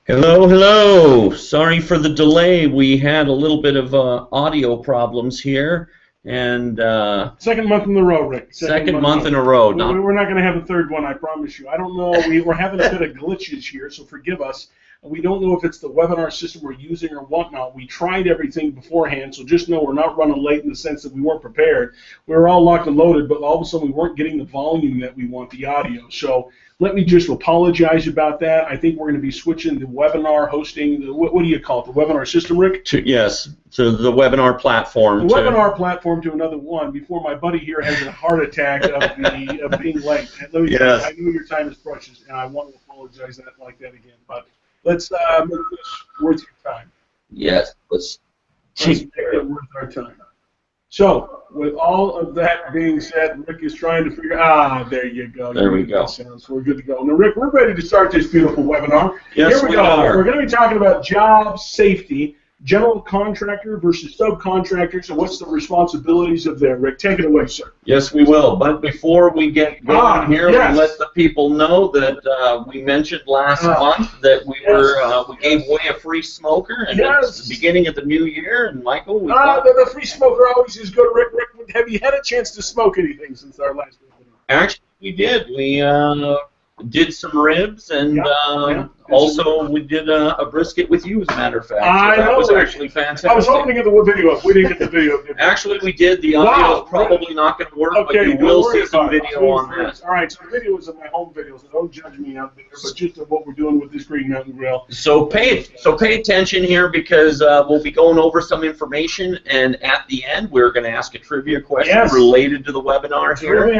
Hello, hello. Sorry for the delay. We had a little bit of audio problems here, and second month in a row, Rick. Second month in a row. We're not going to have a third one, I promise you. I don't know. We're having a bit of glitches here, so forgive us. We don't know if it's the webinar system we're using or whatnot. We tried everything beforehand, so just know we're not running late in the sense that we weren't prepared. We were all locked and loaded, but all of a sudden we weren't getting the volume that we want, the audio. So let me just apologize about that. I think we're going to be switching the webinar hosting, what do you call it, the webinar system, Rick? Yes, to the webinar platform. The webinar platform to another one before my buddy here has a heart attack of being late. Yes. I know your time is precious, and I want to apologize like that again. But let's make this worth your time. Yes, let's make it worth our time. So, with all of that being said, Rick is trying to figure. There you go. There we go. Sounds we're good to go. Now, Rick, we're ready to start this beautiful webinar. Yes, Here we we go. are. We're going to be talking about job safety, general contractor versus subcontractors, and what's the responsibilities of them. Rick, take it away, sir. Yes, we will. But before we get going here, yes. we let the people know that we mentioned last month that we gave away a free smoker, and it's the beginning of the new year. And Michael, the free smoker always is good. Rick, have you had a chance to smoke anything since our last webinar? Actually, we did. We did some ribs, and also we did a brisket with you, as a matter of fact. So that was actually fantastic. I was hoping to get the video up. We didn't get the video up. Actually, we did. The audio is probably not going to work, but you will see some video on that. All right, so the video is of my home video, so don't judge me out there, but just of what we're doing with this Green Mountain Grill. So pay attention here, because we'll be going over some information, and at the end we're going to ask a trivia question related to the webinar here.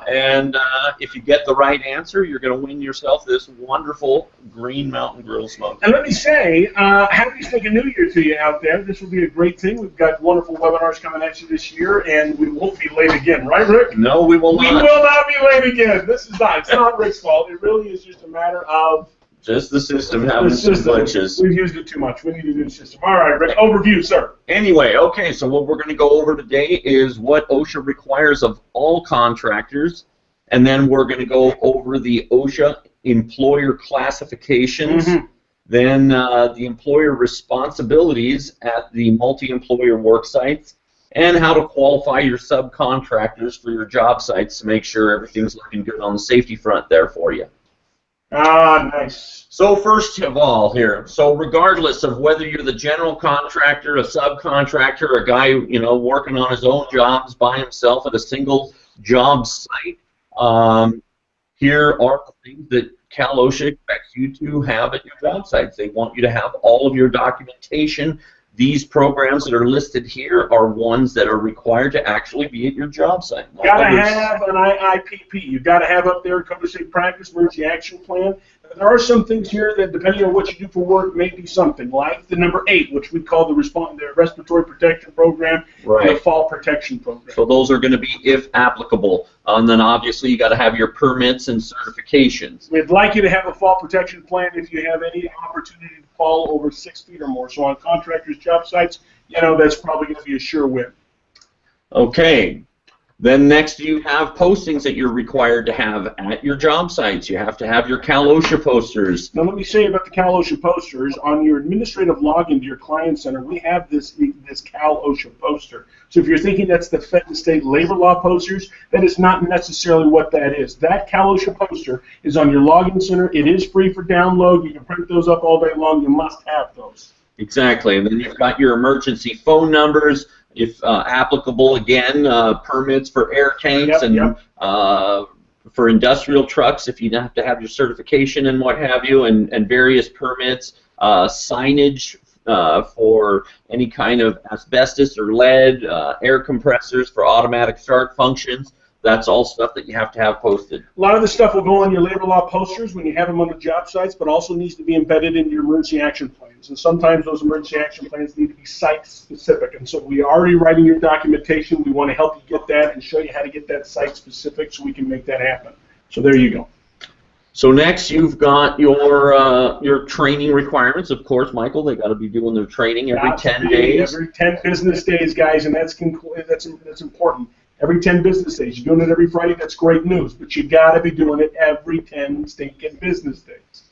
And if you get the right answer, you're going to win yourself this wonderful Green Mountain Grill smoke. And let me say, happy Stinking New Year to you out there. This will be a great thing. We've got wonderful webinars coming at you this year, and we won't be late again, right, Rick? No, we will not. We will not be late again. This is not. It's not Rick's fault. It really is just a matter of just the system having some glitches. We've used it too much. We need to do the system. All right, Rick. Overview, sir. Anyway, okay. So what we're going to go over today is what OSHA requires of all contractors. And then we're going to go over the OSHA employer classifications, then the employer responsibilities at the multi-employer work sites, and how to qualify your subcontractors for your job sites to make sure everything's looking good on the safety front there for you. Nice. So first of all here, so regardless of whether you're the general contractor, a subcontractor, a guy working on his own jobs by himself at a single job site, here are the things that Cal OSHA expects you to have at your job sites. They want you to have all of your documentation. These programs that are listed here are ones that are required to actually be at your job site. You got to have an IPP. You've got to have up there a code of safe practice, emergency action plan. There are some things here that, depending on what you do for work, may be something like the number 8, which we call the respiratory protection program, and the fall protection program. So those are going to be if applicable. And then obviously you got to have your permits and certifications. We'd like you to have a fall protection plan if you have any opportunity to fall over 6 feet or more. So on contractors' job sites, that's probably going to be a sure win. Okay. Then next you have postings that you're required to have at your job sites. You have to have your Cal OSHA posters. Now let me say about the Cal OSHA posters, on your administrative login to your client center, we have this Cal OSHA poster. So if you're thinking that's the federal state labor law posters, that is not necessarily what that is. That Cal OSHA poster is on your login center. It is free for download. You can print those up all day long. You must have those. Exactly. And then you've got your emergency phone numbers, if applicable, again, permits for air tanks and for industrial trucks, if you have to have your certification and what have you, and various permits, signage for any kind of asbestos or lead, air compressors for automatic start functions. That's all stuff that you have to have posted. A lot of the stuff will go on your labor law posters when you have them on the job sites, but also needs to be embedded in your emergency action plans. And sometimes those emergency action plans need to be site-specific. And so we are already writing your documentation. We want to help you get that and show you how to get that site-specific so we can make that happen. So there you go. So next you've got your training requirements. Of course, Michael, they got to be doing their training every 10 days. Every 10 business days, guys, and that's important. Every 10 business days. You're doing it every Friday, that's great news, but you got to be doing it every 10 stinking business days.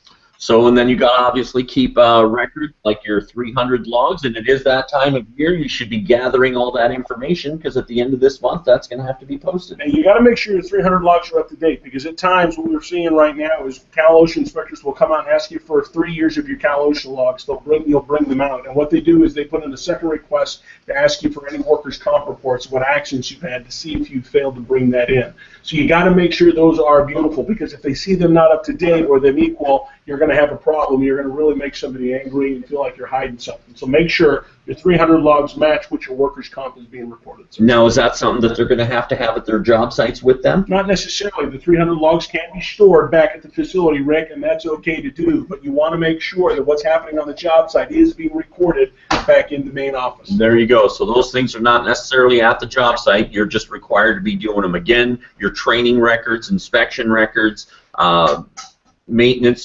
So, and then you got to obviously keep a record, like your 300 logs, and it is that time of year. You should be gathering all that information because at the end of this month, that's going to have to be posted. And you got to make sure your 300 logs are up to date, because at times what we're seeing right now is Cal OSHA inspectors will come out and ask you for 3 years of your Cal OSHA logs. You'll bring them out, and what they do is they put in a second request to ask you for any workers' comp reports, what actions you've had, to see if you failed to bring that in. So you got to make sure those are beautiful, because if they see them not up to date or them equal, you're going to have a problem. You're going to really make somebody angry and feel like you're hiding something. So make sure your 300 logs match what your workers' comp is being reported. Now, is that something that they're going to have at their job sites with them? Not necessarily. The 300 logs can't be stored back at the facility, Rick, and that's okay to do. But you want to make sure that what's happening on the job site is being recorded back in the main office. There you go. So those things are not necessarily at the job site. You're just required to be doing them. Again, your training records, inspection records,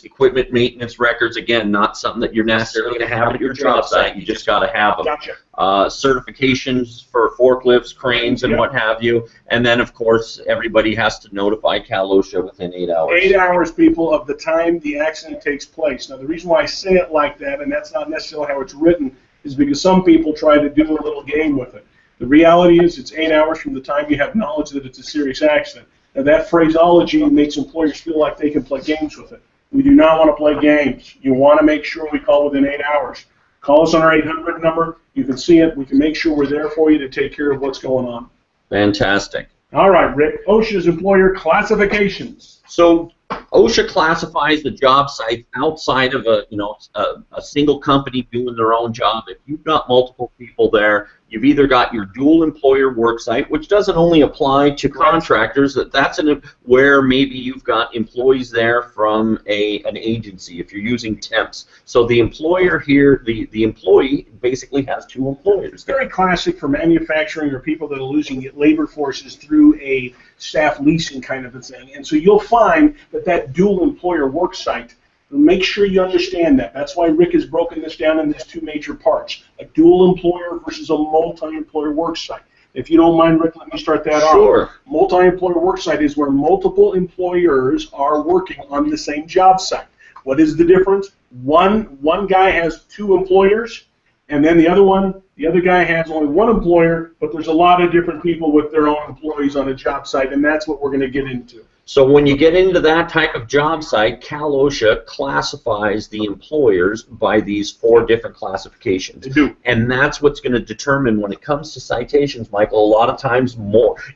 equipment maintenance records, again, not something that you're necessarily going to have at your job site. You just got to have them. Gotcha. Certifications for forklifts, cranes, and what have you. And then, of course, everybody has to notify Cal OSHA within 8 hours. 8 hours, people, of the time the accident takes place. Now, the reason why I say it like that, and that's not necessarily how it's written, is because some people try to do a little game with it. The reality is it's 8 hours from the time you have knowledge that it's a serious accident. Now, that phraseology makes employers feel like they can play games with it. We do not want to play games. You want to make sure we call within 8 hours. Call us on our 800 number. You can see it. We can make sure we're there for you to take care of what's going on. Fantastic. All right, Rick. OSHA's employer classifications. So OSHA classifies the job sites outside of a single company doing their own job. If you've got multiple people there, you've either got your dual employer work site, which doesn't only apply to contractors. That's where maybe you've got employees there from an agency if you're using temps. So the employer here, the employee basically has two employers. It's very classic for manufacturing or people that are losing labor forces through a staff leasing kind of a thing. And so you'll find that dual employer work site, make sure you understand that. That's why Rick has broken this down in these two major parts, a dual employer versus a multi-employer work site. If you don't mind, Rick, let me start that off. Sure. Multi-employer work site is where multiple employers are working on the same job site. What is the difference? One guy has two employers, and then the other guy has only one employer, but there's a lot of different people with their own employees on a job site, and that's what we're going to get into. So when you get into that type of job site, Cal OSHA classifies the employers by these 4 different classifications. They do. And that's what's going to determine when it comes to citations, Michael, a lot of times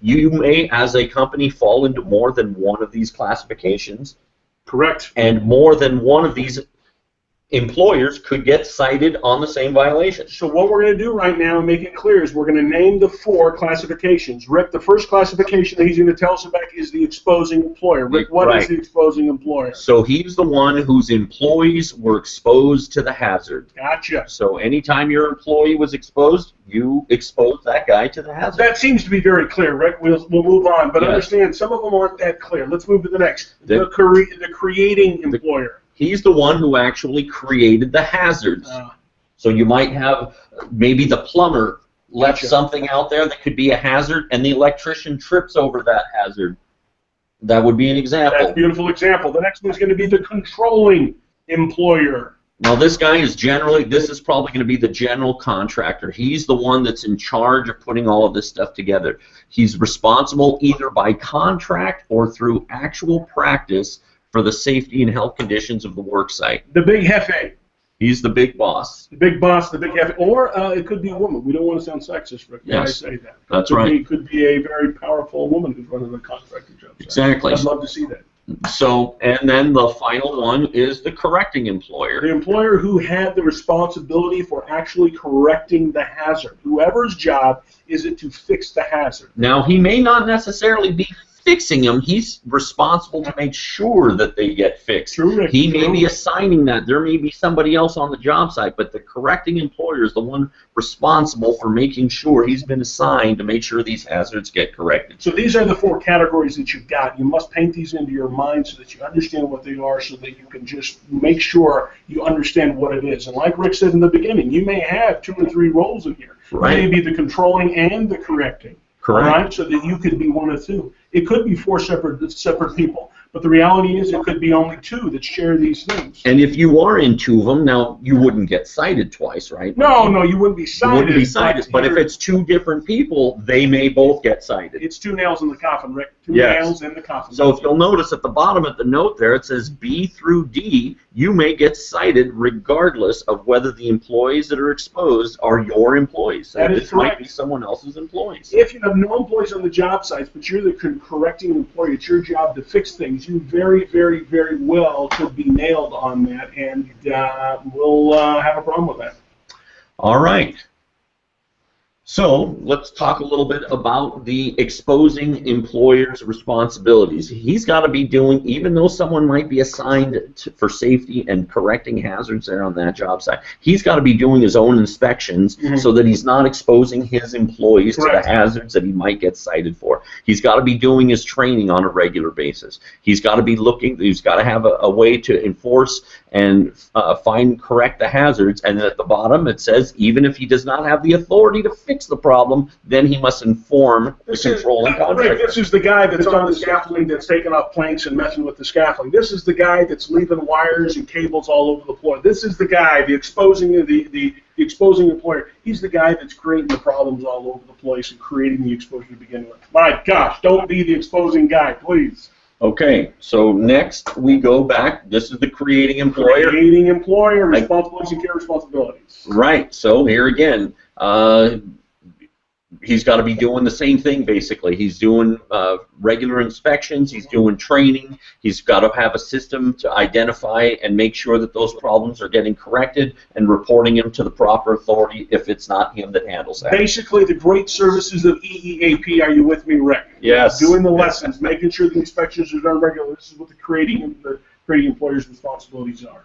you may, as a company, fall into more than one of these classifications. Correct. And more than one of these employers could get cited on the same violation. So what we're going to do right now and make it clear is we're going to name the 4 classifications. Rick, the first classification that he's going to tell us about is the exposing employer. Rick, what is the exposing employer? So he's the one whose employees were exposed to the hazard. Gotcha. So anytime your employee was exposed, you exposed that guy to the hazard. That seems to be very clear, Rick. We'll move on. But understand, some of them aren't that clear. Let's move to the next. The creating employer. He's the one who actually created the hazards. So you might have maybe the plumber left something out there that could be a hazard, and the electrician trips over that hazard. That would be an example. That's a beautiful example. The next one is going to be the controlling employer. Now this guy is this is probably going to be the general contractor. He's the one that's in charge of putting all of this stuff together. He's responsible either by contract or through actual practice for the safety and health conditions of the work site. The big jefe. He's the big boss. The big boss, the big jefe. Or it could be a woman. We don't want to sound sexist, Rick, when I say that. That's right. It could be a very powerful woman who's running a contractor job site. Exactly. I'd love to see that. So, and then the final one is the correcting employer. The employer who had the responsibility for actually correcting the hazard. Whoever's job is it to fix the hazard. Now, he may not necessarily be fixing them. He's responsible to make sure that they get fixed. True, Rick. He may be assigning that. There may be somebody else on the job site, but the correcting employer is the one responsible for making sure he's been assigned to make sure these hazards get corrected. So these are the 4 categories that you've got. You must paint these into your mind so that you understand what they are, so that you can just make sure you understand what it is. And like Rick said in the beginning, you may have 2 or 3 roles in here. Right. Maybe the controlling and the correcting. Correct. Right? So that you could be one of 2. It could be 4 separate people. But the reality is it could be only two that share these things. And if you are in two of them, now you wouldn't get cited twice, right? No, no, you wouldn't be cited. You wouldn't be cited, but if it's two different people, they may both get cited. It's two nails in the coffin, Rick. Two Yes. nails in the coffin. So if you'll notice at the bottom of the note there, it says B through D, you may get cited regardless of whether the employees that are exposed are your employees. So That is this might correct. be someone else's employees. If you have no employees on the job sites, but you're the correcting employee, it's your job to fix things, you very, very, very well could be nailed on that, and we'll have a problem with that. All right. So let's talk a little bit about the exposing employer's responsibilities. He's got to be doing, even though someone might be assigned for safety and correcting hazards there on that job site, he's got to be doing his own inspections so that he's not exposing his employees to the hazards that he might get cited for. He's got to be doing his training on a regular basis. He's got to be looking, he's got to have a way to enforce and correct the hazards, and then at the bottom it says even if he does not have the authority to fix the problem, then he must inform the controlling contractor. This is the guy that's on the scaffolding that's taking off planks and messing with the scaffolding. This is the guy that's leaving wires and cables all over the floor. This is the guy, the exposing employer. He's the guy that's creating the problems all over the place and creating the exposure to begin with. My gosh, don't be the exposing guy, please. Okay, so next we go back. This is the creating employer. Creating employer responsibilities and care responsibilities. Right. So here again, he's got to be doing the same thing basically. He's doing regular inspections. He's doing training. He's got to have a system to identify and make sure that those problems are getting corrected and reporting them to the proper authority if it's not him that handles that. Basically, the great services of EEAP. Are you with me, Rick? Yes. Doing the lessons, making sure the inspections are done regularly. This is what the creating employer's responsibilities are.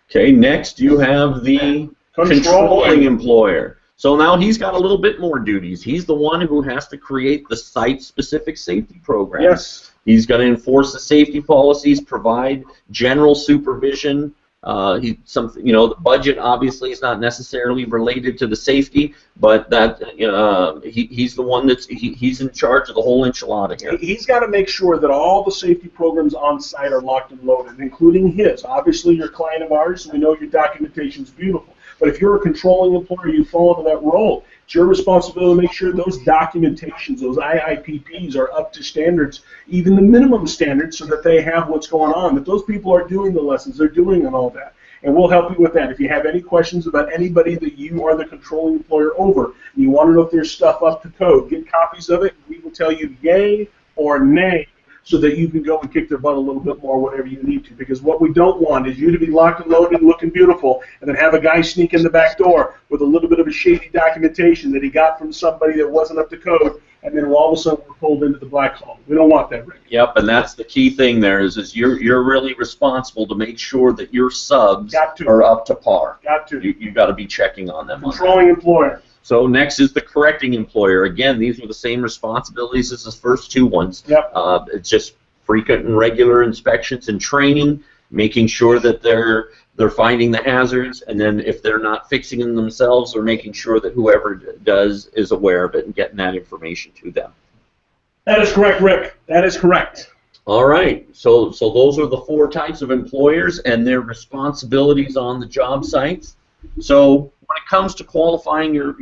Okay. Next, you have the controlling employer. So now he's got a little bit more duties. He's the one who has to create the site-specific safety program. Yes. He's going to enforce the safety policies, provide general supervision. The budget obviously is not necessarily related to the safety, but that he's the one he's in charge of the whole enchilada here. He's got to make sure that all the safety programs on site are locked and loaded, including his. Obviously, you're a client of ours, and we know your documentation's beautiful. But if you're a controlling employer, you fall into that role. It's your responsibility to make sure those documentations, those IIPPs are up to standards, even the minimum standards, so that they have what's going on, that those people are doing the lessons, they're doing and all that. And we'll help you with that. If you have any questions about anybody that you are the controlling employer over, and you want to know if there's stuff up to code, get copies of it. We will tell you yay or nay, so that you can go and kick their butt a little bit more, whatever you need to. Because what we don't want is you to be locked and loaded and looking beautiful, and then have a guy sneak in the back door with a little bit of a shady documentation that he got from somebody that wasn't up to code, and then all of a sudden we're pulled into the black hole. We don't want that, Rick. Yep, and that's the key thing there is you're really responsible to make sure that your subs are up to par. Got to. You got to be checking on them. Controlling employer. So next is the correcting employer. Again, these are the same responsibilities as the first two ones. Yep. It's just frequent and regular inspections and training, making sure that they're finding the hazards, and then if they're not fixing them themselves, or making sure that whoever does is aware of it and getting that information to them. That is correct, Rick. That is correct. All right. So those are the four types of employers and their responsibilities on the job sites. So when it comes to qualifying your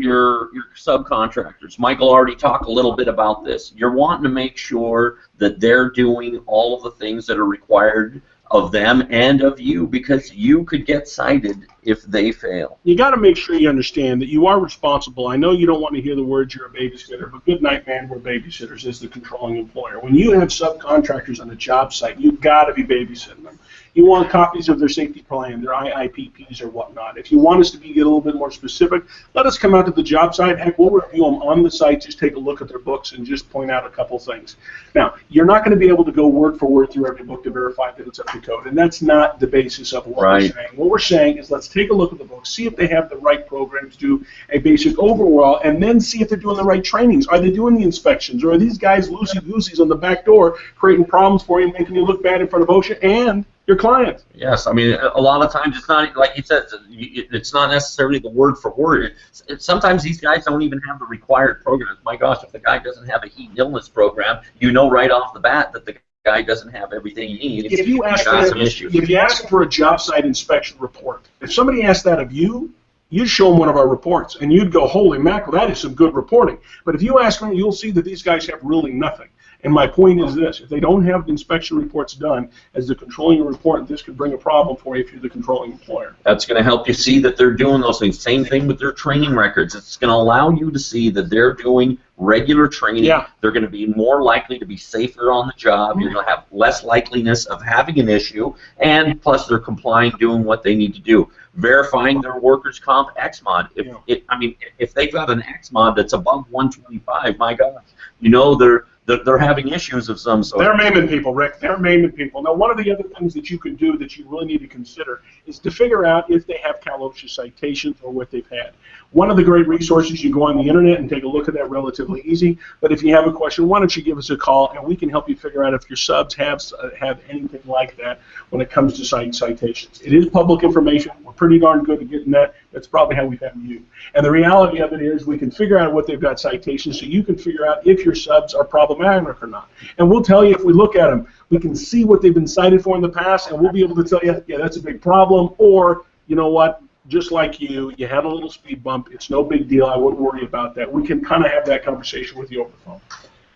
subcontractors, Michael already talked a little bit about this. You're wanting to make sure that they're doing all of the things that are required of them and of you, because you could get cited if they fail. You got to make sure you understand that you are responsible. I know you don't want to hear the words you're a babysitter, but good night, man, we're babysitters as the controlling employer. When you have subcontractors on a job site, you've got to be babysitting them. You want copies of their safety plan, their IIPPs or whatnot. If you want us to get a little bit more specific, let us come out to the job site. Heck, we'll review them on the site, just take a look at their books and just point out a couple things. Now, you're not going to be able to go word for word through every book to verify that it's up to code, and that's not the basis of what we're saying. What we're saying is let's take a look at the books, see if they have the right programs, do a basic overhaul, and then see if they're doing the right trainings. Are they doing the inspections, or are these guys loosey-gooseys on the back door creating problems for you, making you look bad in front of OSHA and your client? Yes, I mean, a lot of times it's not, like you said, it's not necessarily the word for word. Sometimes these guys don't even have the required programs. My gosh, if the guy doesn't have a heat and illness program, you know right off the bat that the guy doesn't have everything he needs. If you ask got some issues. if you ask for a job site inspection report, if somebody asked that of you, you'd show them one of our reports, and you'd go, holy mackerel, that is some good reporting. But if you ask them, you'll see that these guys have really nothing. And my point is this: if they don't have the inspection reports done as the controlling report, this could bring a problem for you if you're the controlling employer. That's going to help you see that they're doing those things. Same thing with their training records. It's going to allow you to see that they're doing regular training. Yeah. They're going to be more likely to be safer on the job. You're going to have less likeliness of having an issue, and plus they're complying, doing what they need to do. Verifying their workers' comp XMOD. If they've got an XMOD that's above 125, my gosh, you know they're having issues of some sort. They're maiming people, Rick. They're maiming people. Now, one of the other things that you can do that you really need to consider is to figure out if they have OSHA citations or what they've had. One of the great resources, you can go on the internet and take a look at that relatively easy. But if you have a question, why don't you give us a call, and we can help you figure out if your subs have anything like that when it comes to citations. It is public information. We're pretty darn good at getting that. That's probably how we found you. And the reality of it is we can figure out what they've got citations so you can figure out if your subs are problematic or not. And we'll tell you if we look at them, we can see what they've been cited for in the past, and we'll be able to tell you, yeah, that's a big problem, or, you know what, just like you had a little speed bump. It's no big deal. I wouldn't worry about that. We can kind of have that conversation with you over the phone.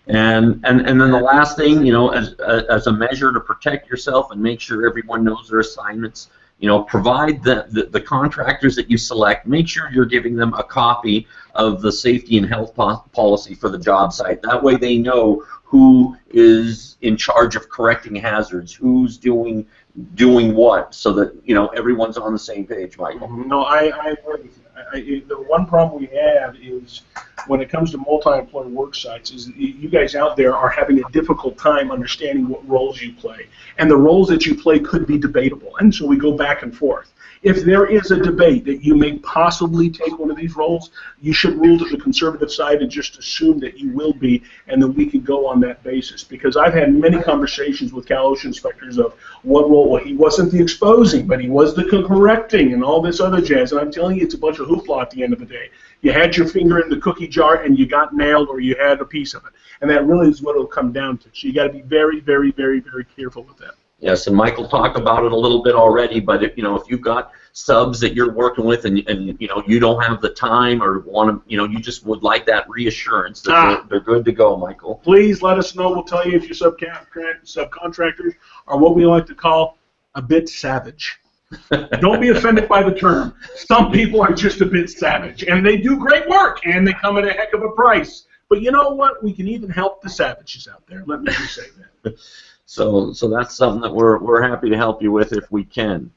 And then the last thing, as a measure to protect yourself and make sure everyone knows their assignments, provide the contractors that you select, make sure you're giving them a copy of the safety and health policy for the job site. That way they know who is in charge of correcting hazards, who's doing what, so that everyone's on the same page, Michael. No, I agree with you. The one problem we have is when it comes to multi-employer work sites is you guys out there are having a difficult time understanding what roles you play. And the roles that you play could be debatable. And so we go back and forth. If there is a debate that you may possibly take one of these roles, you should rule to the conservative side and just assume that you will be, and then we can go on that basis. Because I've had many conversations with OSHA inspectors of what role. Well, he wasn't the exposing, but he was the correcting and all this other jazz. And I'm telling you, it's a bunch of hoopla at the end of the day. You had your finger in the cookie jar and you got nailed, or you had a piece of it. And that really is what it'll come down to. So you got to be very, very, very, very careful with that. Yes, and Michael talked about it a little bit already, but if you've got subs that you're working with and you don't have the time or want to, you just would like that reassurance that they're good to go, Michael. Please let us know. We'll tell you if your subcontractors are what we like to call a bit savage. Don't be offended by the term. Some people are just a bit savage, and they do great work, and they come at a heck of a price. But you know what? We can even help the savages out there. Let me just say that. So that's something that we're happy to help you with if we can.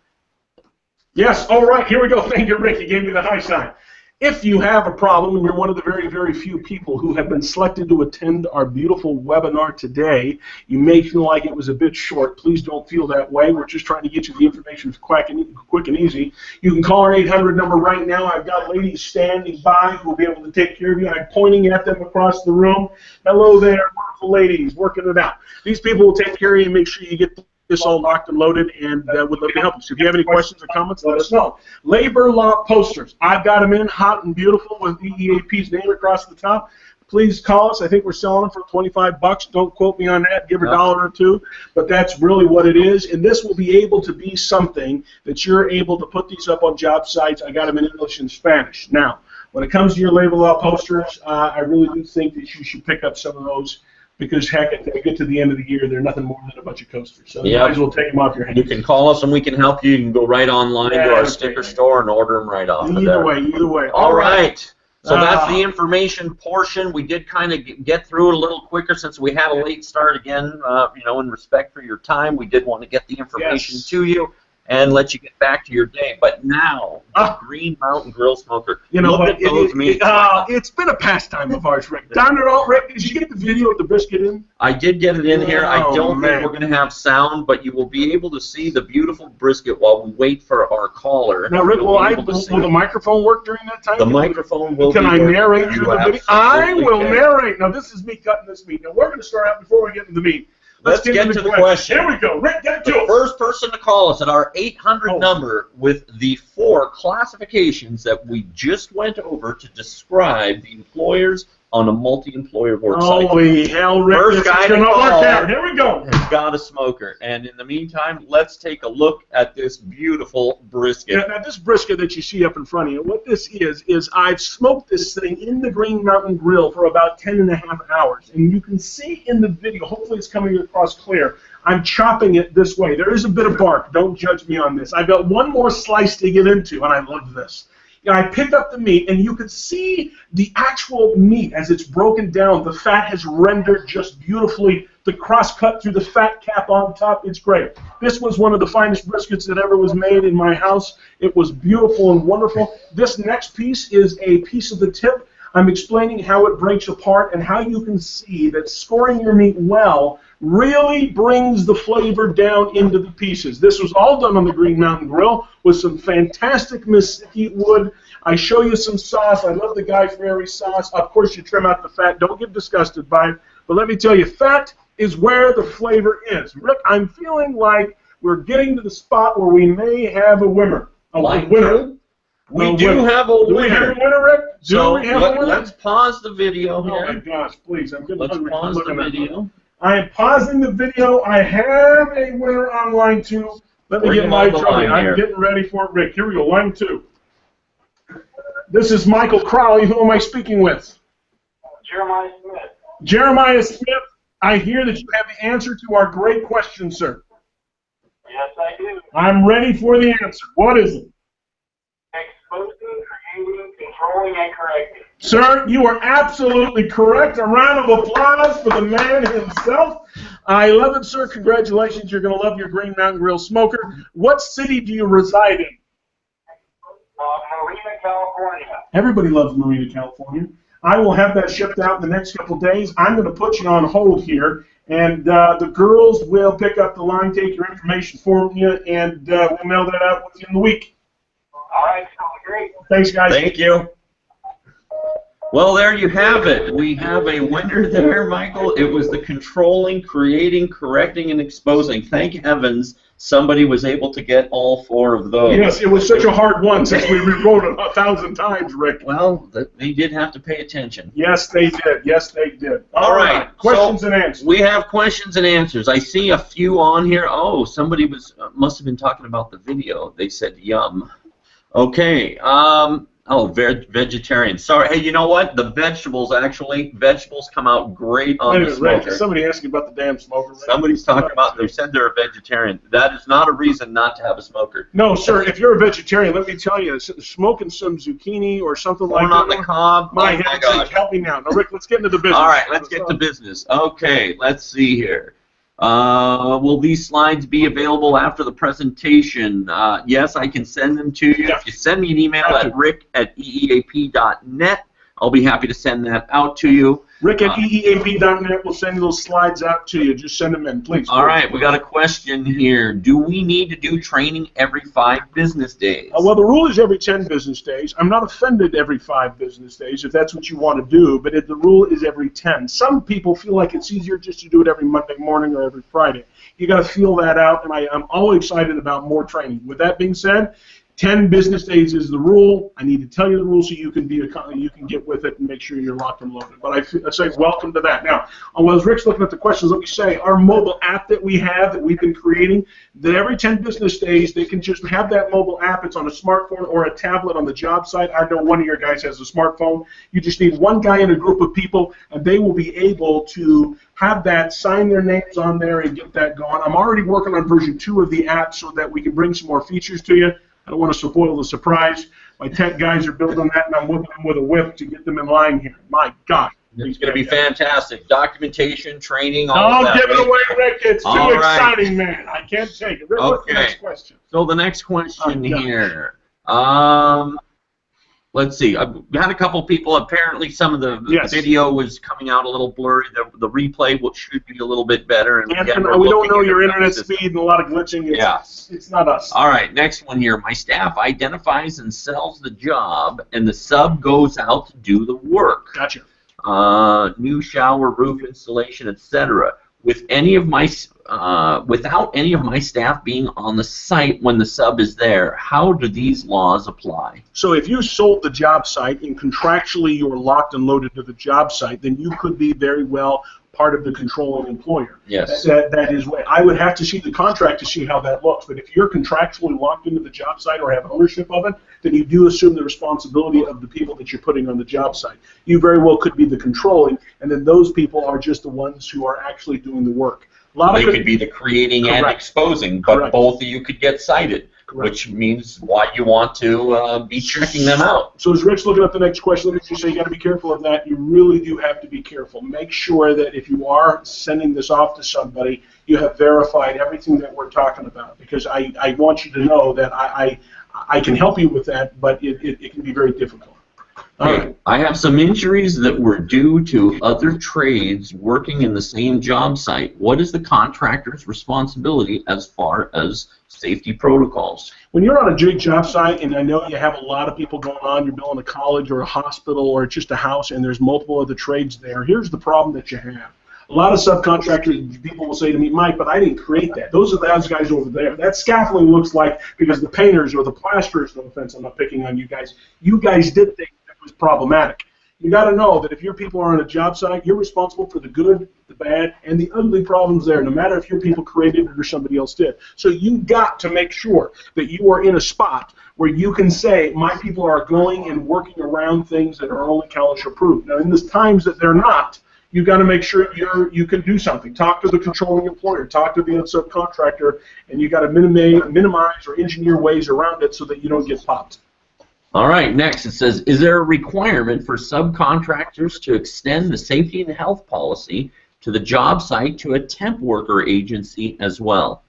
Yes, all right, here we go. Thank you, Rick. You gave me the high sign. If you have a problem and you're one of the very, very few people who have been selected to attend our beautiful webinar today, you may feel like it was a bit short. Please don't feel that way. We're just trying to get you the information quick and easy. You can call our 800 number right now. I've got ladies standing by who will be able to take care of you. I'm pointing at them across the room. Hello there, wonderful ladies, working it out. These people will take care of you and make sure you get this all locked and loaded, and would love to help you. So if you have any questions or comments, let us know. Labor law posters. I've got them in hot and beautiful with EEAP's name across the top. Please call us. I think we're selling them for $25. Don't quote me on that. Give a dollar or two. But that's really what it is. And this will be able to be something that you're able to put these up on job sites. I got them in English and Spanish. Now, when it comes to your labor law posters, I really do think that you should pick up some of those. Because, heck, if they get to the end of the year, they're nothing more than a bunch of coasters. So you might as well take them off your hands. You can call us and we can help you. You can go right online to our sticker store and order them right off of there. Either way. All right. So that's the information portion. We did kind of get through it a little quicker since we had a late start again. In respect for your time, we did want to get the information to you and let you get back to your day. But now, Green Mountain Grill Smoker. Look at those meats. It's been a pastime of ours, Rick. Darn it all, Rick. Did you get the video of the brisket in? I did get it in here. I don't think we're going to have sound, but you will be able to see the beautiful brisket while we wait for our caller. Now, Rick, will the microphone work during that time? The microphone will be working. Can I narrate through the video? I will can. Narrate. Now, this is me cutting this meat. Now, we're going to start out before we get into the meat. Let's get to the question. Here we go. Rick, get to it. The first person to call us at our 800 number with the 4 classifications that we just went over to describe the employer's on a multi-employer work site. Holy hell, Rick, First this guy is to going to work call out. Here we go. has got a smoker. And in the meantime, let's take a look at this beautiful brisket. Now, this brisket that you see up in front of you, what this is I've smoked this thing in the Green Mountain Grill for about 10.5 hours. And you can see in the video, hopefully it's coming across clear, I'm chopping it this way. There is a bit of bark. Don't judge me on this. I've got one more slice to get into, and I love this. I pick up the meat, and you can see the actual meat as it's broken down. The fat has rendered just beautifully. The cross-cut through the fat cap on top, it's great. This was one of the finest briskets that ever was made in my house. It was beautiful and wonderful. This next piece is a piece of the tip. I'm explaining how it breaks apart and how you can see that scoring your meat well really brings the flavor down into the pieces. This was all done on the Green Mountain Grill with some fantastic mesquite wood. I show you some sauce. I love the Guy Fieri sauce. Of course, you trim out the fat. Don't get disgusted by it. But let me tell you, fat is where the flavor is. Rick, I'm feeling like we're getting to the spot where we may have a winner. Winner. We do have a winner. Do we have a winner, Rick? Let's pause the video here. Oh my gosh, please. I'm getting hungry. Let's pause the video. I am pausing the video. I have a winner on line 2. Let me get my trophy. I'm getting ready for it, Rick. Here we go, line 2. This is Michael Crowley. Who am I speaking with? Jeremiah Smith. Jeremiah Smith, I hear that you have the answer to our great question, sir. Yes, I do. I'm ready for the answer. What is it? Exposing, creating, controlling, and correcting. Sir, you are absolutely correct. A round of applause for the man himself. I love it, sir. Congratulations. You're going to love your Green Mountain Grill smoker. What city do you reside in? Marina, California. Everybody loves Marina, California. I will have that shipped out in the next couple of days. I'm going to put you on hold here, and the girls will pick up the line, take your information for you, and we'll mail that out within the week. All right, sounds great. Thanks, guys. Thank you. Well, there you have it. We have a winner there, Michael. It was the controlling, creating, correcting, and exposing. Thank heavens somebody was able to get all 4 of those. Yes, it was such a hard one since we rewrote it 1,000 times, Rick. Well, they did have to pay attention. Yes, they did. Yes, they did. All right. Questions and answers. We have questions and answers. I see a few on here. Oh, somebody must have been talking about the video. They said yum. Okay. Vegetarian. Sorry. Hey, you know what? The vegetables come out great on the smoker. Somebody asking about the damn smoker. Rick. Somebody's talking about. They said they're a vegetarian. That is not a reason not to have a smoker. No, sir. If you're a vegetarian, let me tell you, smoking some zucchini or something like that. On the cob. My gosh. Help me now. Now, Rick, let's get into the business. All right, let's get to business. Okay, let's see here. Will these slides be available after the presentation? Yes, I can send them to you. Yeah. If you send me an email at rick@eeap.net, I'll be happy to send that out to you. Rick at EEAP.net will send those slides out to you. Just send them in, please. All right, we got a question here. Do we need to do training every 5 business days? Well, the rule is every 10 business days. I'm not offended every 5 business days if that's what you want to do, but the rule is every 10. Some people feel like it's easier just to do it every Monday morning or every Friday. You got to feel that out, and I'm always excited about more training. With that being said, 10 business days is the rule. I need to tell you the rule so you can get with it and make sure you're locked and loaded. But I say welcome to that. Now, while Rick's looking at the questions, let me say our mobile app that we have that we've been creating, that every 10 business days they can just have that mobile app. It's on a smartphone or a tablet on the job site. I know one of your guys has a smartphone. You just need one guy in a group of people, and they will be able to have that, sign their names on there, and get that going. I'm already working on version 2 of the app so that we can bring some more features to you. I don't want to spoil the surprise. My tech guys are building that, and I'm whipping them with a whip to get them in line here. My God. It's going to be fantastic. Documentation, training, all that. Don't give it away, Rick. It's too exciting, man. I can't take it. Rick, what's the next question? So the next question here. Let's see. I've had a couple people. Apparently, some of the video was coming out a little blurry. The replay should be a little bit better. And again, we don't know your internet speed and a lot of glitching. It's not us. All right, next one here. My staff identifies and sells the job, and the sub goes out to do the work. Gotcha. New shower, roof installation, etc. with any of my without any of my staff being on the site when the sub is there, how do these laws apply? So if you sold the job site and contractually you were locked and loaded to the job site, then you could be very well part of the controlling employer. Yes. That is what I would have to see the contract to see how that looks. But if you're contractually locked into the job site or have ownership of it, then you do assume the responsibility of the people that you're putting on the job site. You very well could be the controlling, and then those people are just the ones who are actually doing the work. A lot They of could be the creating and Correct. exposing, but Correct. both of you could get cited, Correct. which means why you want to be checking them out. So as Rick's looking up the next question, let me just say you got to be careful of that. You really do have to be careful. Make sure that if you are sending this off to somebody, you have verified everything that we're talking about, because I want you to know that I can help you with that, but it can be very difficult. All Okay. right. I have some injuries that were due to other trades working in the same job site. What is the contractor's responsibility as far as safety protocols? When you're on a big job site, and I know you have a lot of people going on, you're building a college or a hospital or just a house, and there's multiple other trades there, here's the problem that you have. A lot of subcontractors, people will say to me, Mike, but I didn't create that. Those are those guys over there. That scaffolding looks like, because the painters or the plasterers, no offense, I'm not picking on you guys did things that was problematic. You got to know that if your people are on a job site, you're responsible for the good, the bad, and the ugly problems there, no matter if your people created it or somebody else did. So you got to make sure that you are in a spot where you can say, my people are going and working around things that are only CalOSHA approved. Now, in the times that they're not, you got to make sure you can do something. Talk to the controlling employer, talk to the subcontractor, and you got to minimize or engineer ways around it so that you don't get popped. All right, next it says, is there a requirement for subcontractors to extend the safety and health policy to the job site to a temp worker agency as well?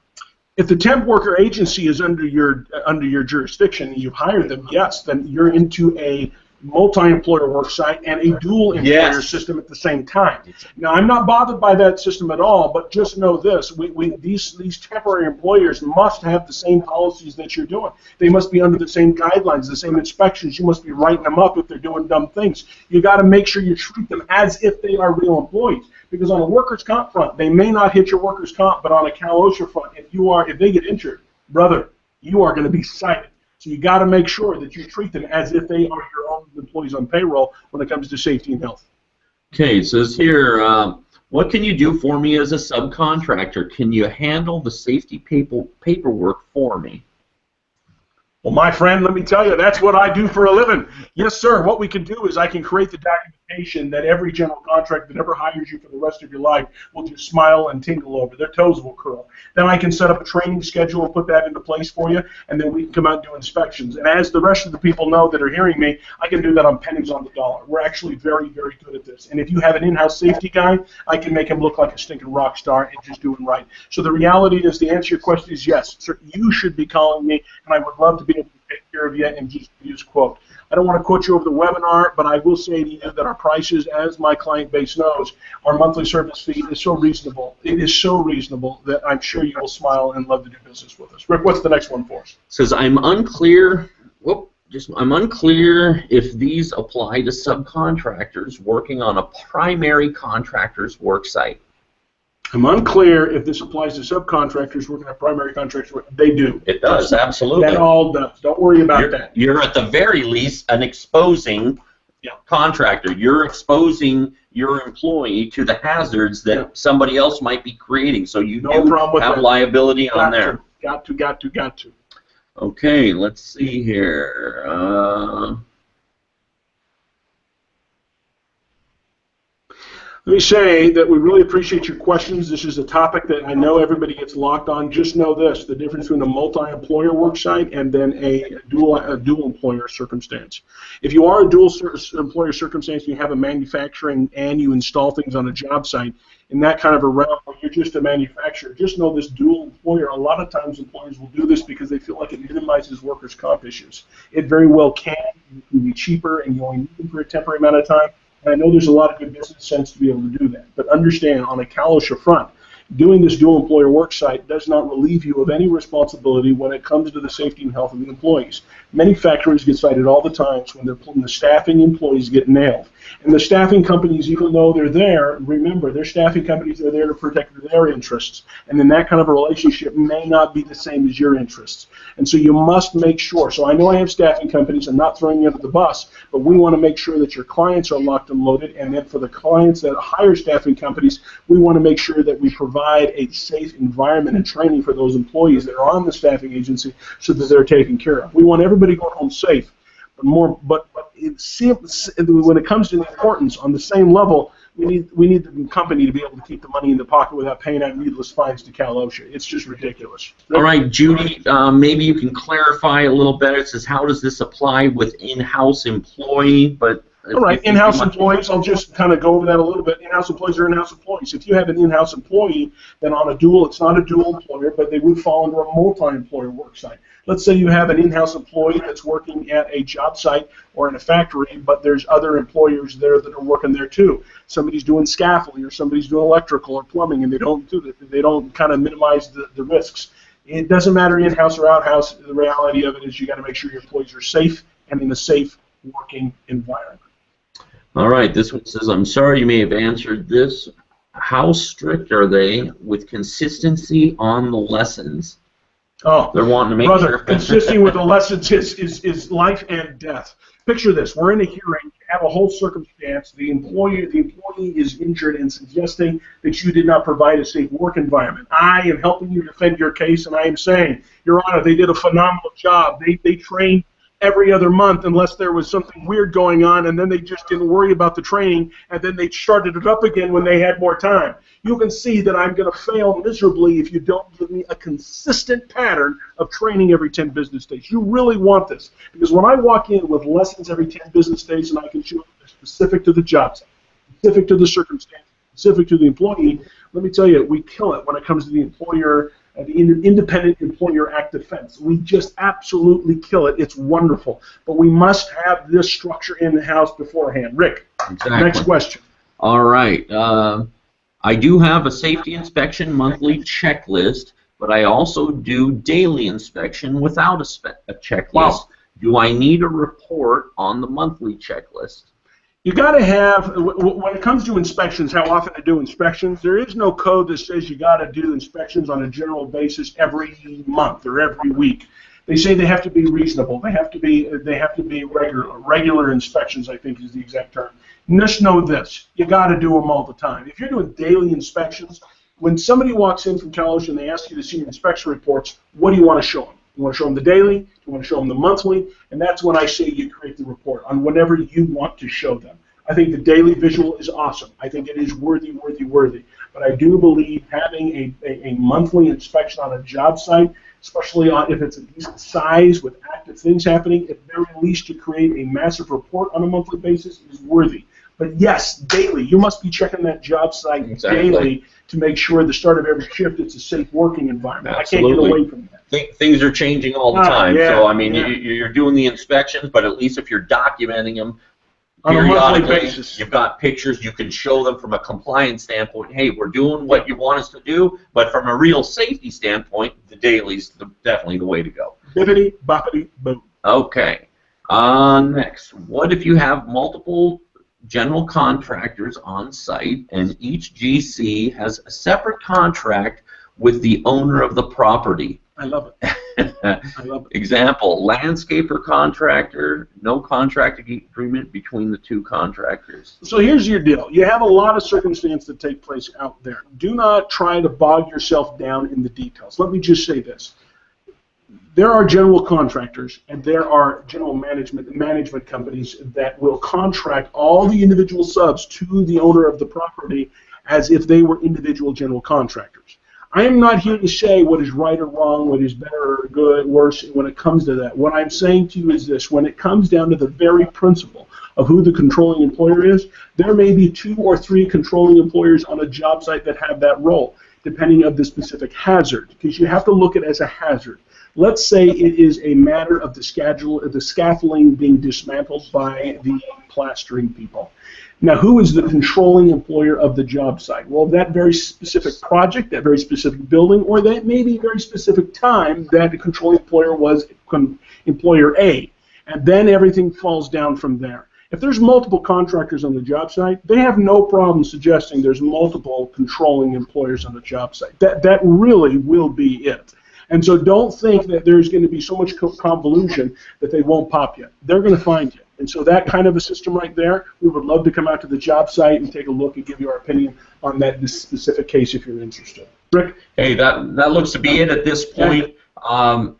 If the temp worker agency is under your jurisdiction and you've hired them, yes, then you're into a multi-employer work site and a dual employer Yes. system at the same time. Now, I'm not bothered by that system at all, but just know this: these temporary employers must have the same policies that you're doing. They must be under the same guidelines, the same inspections. You must be writing them up if they're doing dumb things. You got to make sure you treat them as if they are real employees. Because on a workers' comp front, they may not hit your workers' comp, but on a CalOSHA front, if they get injured, brother, you are going to be cited. So you got to make sure that you treat them as if they are your own employees on payroll when it comes to safety and health. Okay, it says here, what can you do for me as a subcontractor? Can you handle the safety paperwork for me? Well, my friend, let me tell you, that's what I do for a living. Yes, sir. What we can do is I can create the documentation that every general contractor that ever hires you for the rest of your life will just smile and tingle over. Their toes will curl. Then I can set up a training schedule and put that into place for you, and then we can come out and do inspections. And as the rest of the people know that are hearing me, I can do that on pennies on the dollar. We're actually very, very good at this. And if you have an in-house safety guy, I can make him look like a stinking rock star and just do it right. So the reality is, the answer to your question is yes. Sir, you should be calling me, and I would love to be able to take care of you and just use quote. I don't want to quote you over the webinar, but I will say to you that our prices, as my client base knows, our monthly service fee is so reasonable. It is so reasonable that I'm sure you will smile and love to do business with us. Rick, what's the next one for us? It says, I'm unclear if these apply to subcontractors working on a primary contractor's work site. I'm unclear if this applies to subcontractors working on primary contractors. They do. It does, absolutely. That all does. Don't worry about that. You're at the very least an exposing contractor. You're exposing your employee to the hazards that somebody else might be creating, so you No problem with have that. liability on there. Got to. Okay, let's see here. Let me say that we really appreciate your questions. This is a topic that I know everybody gets locked on. Just know this: the difference between a multi-employer worksite and then a dual employer circumstance. If you are a dual employer circumstance, and you have a manufacturing and you install things on a job site, in that kind of a realm where you're just a manufacturer, just know this dual employer, a lot of times employers will do this because they feel like it minimizes workers' comp issues. It very well can. It can be cheaper, and you only need them for a temporary amount of time. And I know there's a lot of good business sense to be able to do that. But understand, on a CalOSHA front, Doing this dual employer work site does not relieve you of any responsibility when it comes to the safety and health of the employees. Many factories get cited all the time when the staffing employees get nailed. And the staffing companies, even though they're there, remember, their staffing companies are there to protect their interests. And then that kind of a relationship may not be the same as your interests. And so you must make sure. So I know I have staffing companies. I'm not throwing you under the bus, but we want to make sure that your clients are locked and loaded. And then for the clients that hire staffing companies, we want to make sure that we provide a safe environment and training for those employees that are on the staffing agency so that they're taken care of. We want everybody going home safe. But it seems, when it comes to the importance, on the same level, we need the company to be able to keep the money in the pocket without paying out needless fines to Cal OSHA. It's just ridiculous. All right, Judy, maybe you can clarify a little better. It says, how does this apply with in-house employee? But all right, in-house employees, I'll just kind of go over that a little bit. In-house employees are in-house employees. If you have an in-house employee, then on a dual, it's not a dual employer, but they would fall under a multi-employer work site. Let's say you have an in-house employee that's working at a job site or in a factory, but there's other employers there that are working there too. Somebody's doing scaffolding or somebody's doing electrical or plumbing, and they don't do that. They don't kind of minimize the risks. It doesn't matter in-house or out-house. The reality of it is you got to make sure your employees are safe and in a safe working environment. All right, this one says, I'm sorry you may have answered this. How strict are they with consistency on the lessons? Oh, they're wanting to make brother, sure. consisting with the lessons is life and death. Picture this: we're in a hearing, you have a whole circumstance. The employee is injured and suggesting that you did not provide a safe work environment. I am helping you defend your case, and I am saying, Your Honor, they did a phenomenal job. They trained every other month unless there was something weird going on, and then they just didn't worry about the training, and then they started it up again when they had more time. You can see that I'm going to fail miserably if you don't give me a consistent pattern of training every 10 business days. You really want this, because when I walk in with lessons every 10 business days and I can show them they're specific to the job site, specific to the circumstance, specific to the employee, let me tell you, we kill it when it comes to the employer, the Independent Employer Act defense. We just absolutely kill it. It's wonderful. But we must have this structure in the house beforehand. Rick, exactly. Next question. All right. I do have a safety inspection monthly checklist, but I also do daily inspection without a checklist. Wow. Do I need a report on the monthly checklist? You got to have, when it comes to inspections, how often to do inspections, there is no code that says you got to do inspections on a general basis every month or every week. They say they have to be reasonable. They have to be regular inspections, I think is the exact term. Just know this: you got to do them all the time. If you're doing daily inspections, when somebody walks in from Cal OSHA and they ask you to see your inspection reports, what do you want to show them? You want to show them the daily, you want to show them the monthly, and that's when I say you create the report on whatever you want to show them. I think the daily visual is awesome. I think it is worthy. But I do believe having a monthly inspection on a job site, especially if it's a decent size with active things happening, at very least to create a massive report on a monthly basis is worthy. But yes, daily. You must be checking that job site daily to make sure at the start of every shift it's a safe working environment. Absolutely. I can't get away from that. Things are changing all the time. Yeah, so, I mean, you're doing the inspections, but at least if you're documenting them on a monthly periodically, basis. you've got pictures, you can show them from a compliance standpoint. Hey, we're doing what you want us to do, but from a real safety standpoint, the daily's definitely the way to go. Bippity, boppity, boom. Okay. Next, what if you have multiple general contractors on site and each GC has a separate contract with the owner of the property? I love it. I love it. Example, landscaper contractor, no contract agreement between the two contractors. So here's your deal. You have a lot of circumstances that take place out there. Do not try to bog yourself down in the details. Let me just say this. There are general contractors and there are general management companies that will contract all the individual subs to the owner of the property as if they were individual general contractors. I am not here to say what is right or wrong, what is better or good, worse when it comes to that. What I'm saying to you is this: when it comes down to the very principle of who the controlling employer is, there may be 2 or 3 controlling employers on a job site that have that role, depending on the specific hazard, because you have to look at it as a hazard. Let's say it is a matter of the scaffolding being dismantled by the plastering people. Now, who is the controlling employer of the job site? Well, that very specific project, that very specific building, or that maybe a very specific time, that the controlling employer was employer A. And then everything falls down from there. If there's multiple contractors on the job site, they have no problem suggesting there's multiple controlling employers on the job site. That really will be it. And so don't think that there's going to be so much convolution that they won't pop you. They're going to find you. And so that kind of a system right there, we would love to come out to the job site and take a look and give you our opinion on that specific case if you're interested. Rick? Hey, that looks to be it at this point.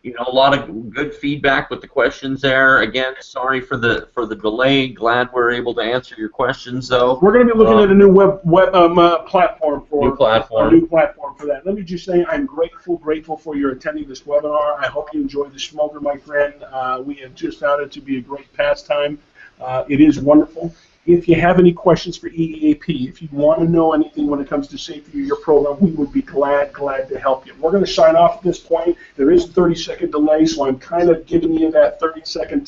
You know, a lot of good feedback with the questions there. Again, sorry for the delay. Glad we're able to answer your questions, though. We're going to be looking at a new web platform for new platform. A new platform for that. Let me just say I'm grateful for your attending this webinar. I hope you enjoyed the smoker, my friend. We have just found it to be a great pastime. It is wonderful. If you have any questions for EEAP, if you want to know anything when it comes to safety of your program, we would be glad to help you. We're going to sign off at this point. There is a 30-second delay, so I'm kind of giving you that 30-second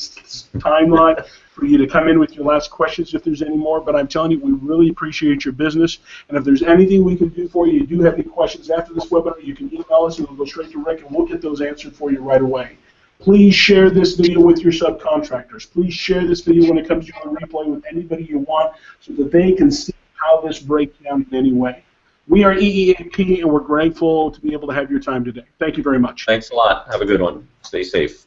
timeline for you to come in with your last questions if there's any more. But I'm telling you, we really appreciate your business. And if there's anything we can do for you, you do have any questions after this webinar, you can email us and we'll go straight to Rick and we'll get those answered for you right away. Please share this video with your subcontractors. Please share this video when it comes to your replay with anybody you want so that they can see how this breaks down in any way. We are EEAP, and we're grateful to be able to have your time today. Thank you very much. Thanks a lot. Have a good one. Stay safe.